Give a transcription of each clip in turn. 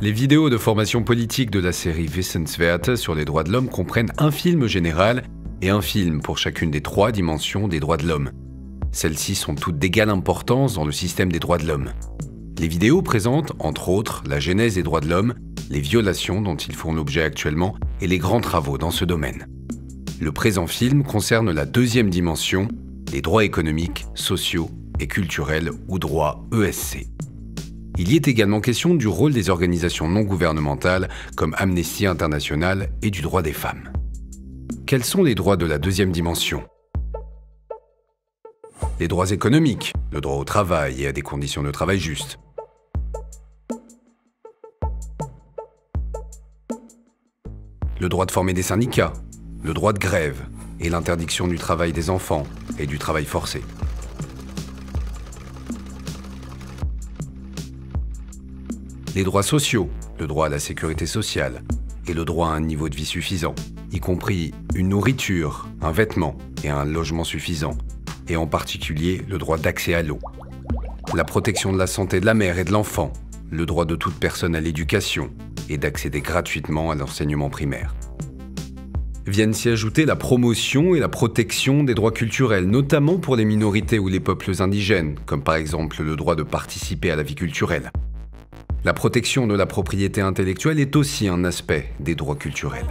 Les vidéos de formation politique de la série Wissenswerte sur les droits de l'homme comprennent un film général et un film pour chacune des 3 dimensions des droits de l'homme. Celles-ci sont toutes d'égale importance dans le système des droits de l'homme. Les vidéos présentent, entre autres, la genèse des droits de l'homme, les violations dont ils font l'objet actuellement et les grands travaux dans ce domaine. Le présent film concerne la 2e dimension, les droits économiques, sociaux et culturels ou droits ESC. Il y est également question du rôle des organisations non gouvernementales comme Amnesty International et du droit des femmes. Quels sont les droits de la 2e dimension ? Les droits économiques, le droit au travail et à des conditions de travail justes. Le droit de former des syndicats, le droit de grève et l'interdiction du travail des enfants et du travail forcé. Les droits sociaux, le droit à la sécurité sociale et le droit à un niveau de vie suffisant, y compris une nourriture, un vêtement et un logement suffisant, et en particulier le droit d'accès à l'eau. La protection de la santé de la mère et de l'enfant, le droit de toute personne à l'éducation et d'accéder gratuitement à l'enseignement primaire. Viennent s'y ajouter la promotion et la protection des droits culturels, notamment pour les minorités ou les peuples indigènes, comme par exemple le droit de participer à la vie culturelle. La protection de la propriété intellectuelle est aussi un aspect des droits culturels.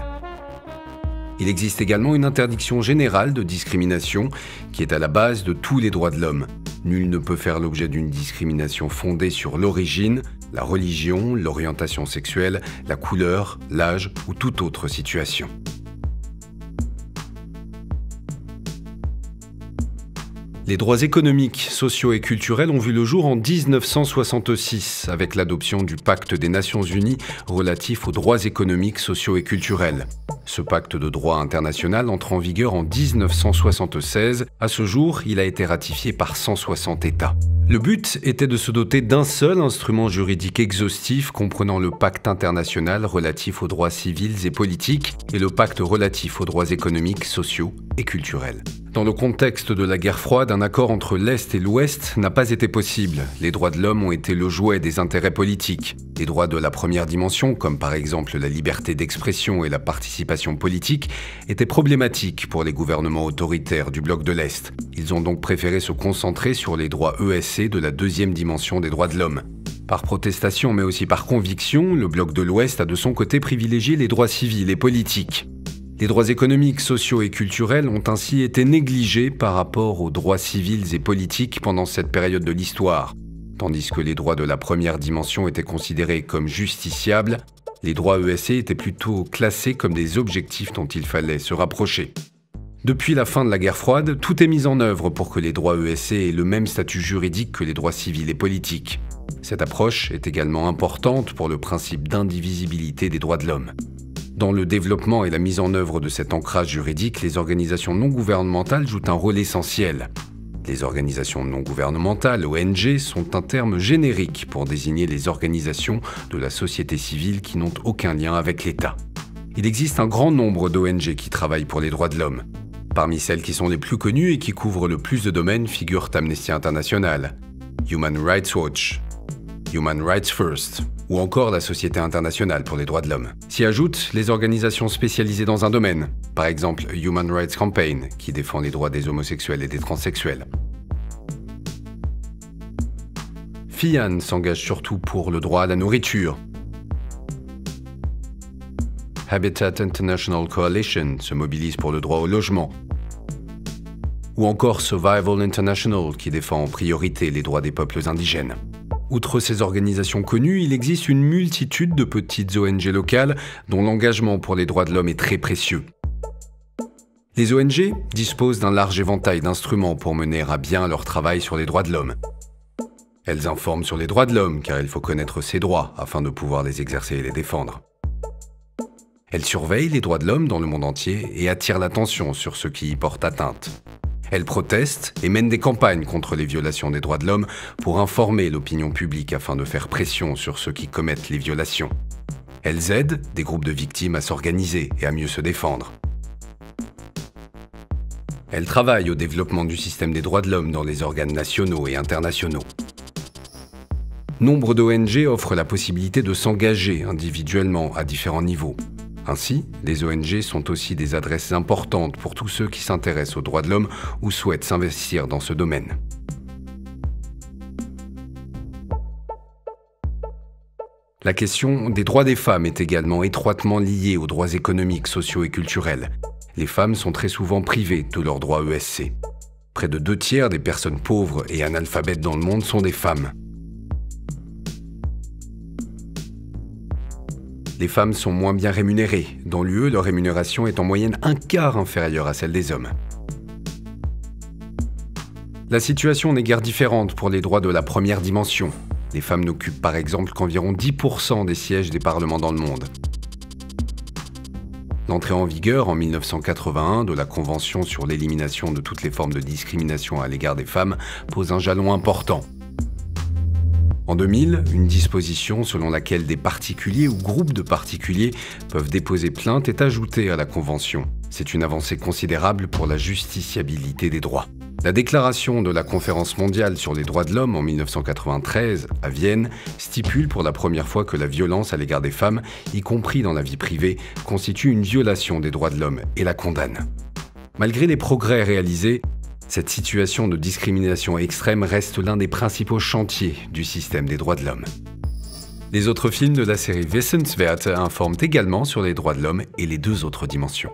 Il existe également une interdiction générale de discrimination qui est à la base de tous les droits de l'homme. Nul ne peut faire l'objet d'une discrimination fondée sur l'origine, la religion, l'orientation sexuelle, la couleur, l'âge ou toute autre situation. Les droits économiques, sociaux et culturels ont vu le jour en 1966 avec l'adoption du Pacte des Nations Unies relatif aux droits économiques, sociaux et culturels. Ce pacte de droit international entre en vigueur en 1976. À ce jour, il a été ratifié par 160 États. Le but était de se doter d'un seul instrument juridique exhaustif comprenant le pacte international relatif aux droits civils et politiques et le pacte relatif aux droits économiques, sociaux et culturels. Dans le contexte de la guerre froide, un accord entre l'Est et l'Ouest n'a pas été possible. Les droits de l'homme ont été le jouet des intérêts politiques. Les droits de la première dimension, comme par exemple la liberté d'expression et la participation politique, étaient problématiques pour les gouvernements autoritaires du bloc de l'Est. Ils ont donc préféré se concentrer sur les droits ESC de la 2e dimension des droits de l'homme. Par protestation mais aussi par conviction, le bloc de l'Ouest a de son côté privilégié les droits civils et politiques. Les droits économiques, sociaux et culturels ont ainsi été négligés par rapport aux droits civils et politiques pendant cette période de l'histoire. Tandis que les droits de la première dimension étaient considérés comme justiciables, les droits ESC étaient plutôt classés comme des objectifs dont il fallait se rapprocher. Depuis la fin de la guerre froide, tout est mis en œuvre pour que les droits ESC aient le même statut juridique que les droits civils et politiques. Cette approche est également importante pour le principe d'indivisibilité des droits de l'homme. Dans le développement et la mise en œuvre de cet ancrage juridique, les organisations non gouvernementales jouent un rôle essentiel. Les organisations non gouvernementales, ONG, sont un terme générique pour désigner les organisations de la société civile qui n'ont aucun lien avec l'État. Il existe un grand nombre d'ONG qui travaillent pour les droits de l'homme. Parmi celles qui sont les plus connues et qui couvrent le plus de domaines figurent Amnesty International, Human Rights Watch, Human Rights First, ou encore la Société internationale pour les droits de l'homme. S'y ajoutent les organisations spécialisées dans un domaine, par exemple Human Rights Campaign, qui défend les droits des homosexuels et des transsexuels. FIAN s'engage surtout pour le droit à la nourriture. Habitat International Coalition se mobilise pour le droit au logement. Ou encore Survival International, qui défend en priorité les droits des peuples indigènes. Outre ces organisations connues, il existe une multitude de petites ONG locales dont l'engagement pour les droits de l'homme est très précieux. Les ONG disposent d'un large éventail d'instruments pour mener à bien leur travail sur les droits de l'homme. Elles informent sur les droits de l'homme car il faut connaître ses droits afin de pouvoir les exercer et les défendre. Elles surveillent les droits de l'homme dans le monde entier et attirent l'attention sur ceux qui y portent atteinte. Elles protestent et mènent des campagnes contre les violations des droits de l'homme pour informer l'opinion publique afin de faire pression sur ceux qui commettent les violations. Elles aident des groupes de victimes à s'organiser et à mieux se défendre. Elles travaillent au développement du système des droits de l'homme dans les organes nationaux et internationaux. nombre d'ONG offrent la possibilité de s'engager individuellement à différents niveaux. Ainsi, les ONG sont aussi des adresses importantes pour tous ceux qui s'intéressent aux droits de l'homme ou souhaitent s'investir dans ce domaine. La question des droits des femmes est également étroitement liée aux droits économiques, sociaux et culturels. Les femmes sont très souvent privées de leurs droits ESC. Près de 2/3 des personnes pauvres et analphabètes dans le monde sont des femmes. Les femmes sont moins bien rémunérées. Dans l'UE, leur rémunération est en moyenne 1/4 inférieure à celle des hommes. La situation n'est guère différente pour les droits de la première dimension. Les femmes n'occupent par exemple qu'environ 10% des sièges des parlements dans le monde. L'entrée en vigueur en 1981 de la Convention sur l'élimination de toutes les formes de discrimination à l'égard des femmes pose un jalon important. En 2000, une disposition selon laquelle des particuliers ou groupes de particuliers peuvent déposer plainte est ajoutée à la Convention. C'est une avancée considérable pour la justiciabilité des droits. La déclaration de la Conférence mondiale sur les droits de l'homme en 1993, à Vienne, stipule pour la première fois que la violence à l'égard des femmes, y compris dans la vie privée, constitue une violation des droits de l'homme et la condamne. Malgré les progrès réalisés, cette situation de discrimination extrême reste l'un des principaux chantiers du système des droits de l'homme. Les autres films de la série Wissenswerte informent également sur les droits de l'homme et les 2 autres dimensions.